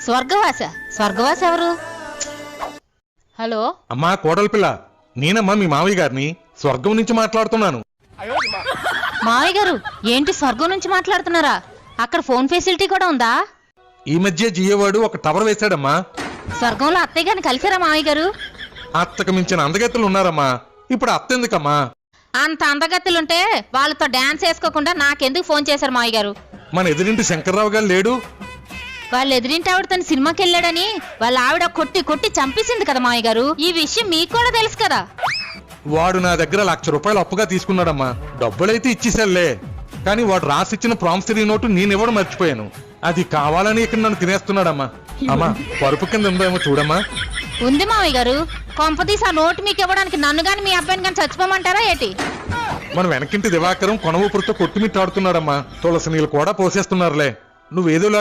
స్వర్గవాస ఎవరు? హలో అమ్మా కోడలి పిల్ల, నేనమ్మా మీ మావయ్య గారిని స్వర్గం నుంచి మాట్లాడుతున్నాను. మావయ్య గారు ఏంటి స్వర్గం నుంచి మాట్లాడుతున్నారా? అక్కడ ఫోన్ ఫెసిలిటీ కూడా ఉందా? ఈ మధ్య జియోవాడు ఒక టవర్ వేశాడమ్మా. స్వర్గంలో అత్తయ్య గారిని కలిసారా మావయ్య గారు? అత్తకు మించిన అందగత్తెలు ఉన్నారమ్మా. ఇప్పుడు అత్త ఎందుకమ్మా? అంత అందగత్తులుంటే వాళ్ళతో డాన్స్ వేసుకోకుండా నాకెందుకు ఫోన్ చేశారు మావయ్య గారు? మన ఎదురింటి శంకర్రావు గారు లేడు? వాళ్ళు ఎదురింటి ఆవిడ తన సినిమాకి వెళ్ళాడని వాళ్ళ ఆవిడ కొట్టి కొట్టి చంపేసింది కదా మావయ్య గారు. ఈ విషయం మీకు కూడా తెలుసు కదా. వాడు నా దగ్గర ₹1,00,000 అప్పుగా తీసుకున్నాడమ్మా. డబ్బులైతే ఇచ్చేసాలే, కానీ వాడు రాసిచ్చిన ప్రామిసరీ నోటు నేనివ్వడం మర్చిపోయాను. అది కావాలని ఇక్కడ నన్ను తినేస్తున్నాడమ్మా. అమ్మా పరుపు కింద ఉందేమో చూడమ్మా. ఉంది మావయ్య గారు. కొంపతీసి ఆ నోటు మీకు ఇవ్వడానికి నన్ను గాని మీ అబ్బాయిని గాని చచ్చిపోమంటారా ఏంటి? మన వెనకింటి దివాకరం కొన ఊపిరితో కొట్టుమిట్టాడుతున్నాడమ్మా. తులసి నీళ్ళు కూడా పోసేస్తున్నారులే. నువ్వేదో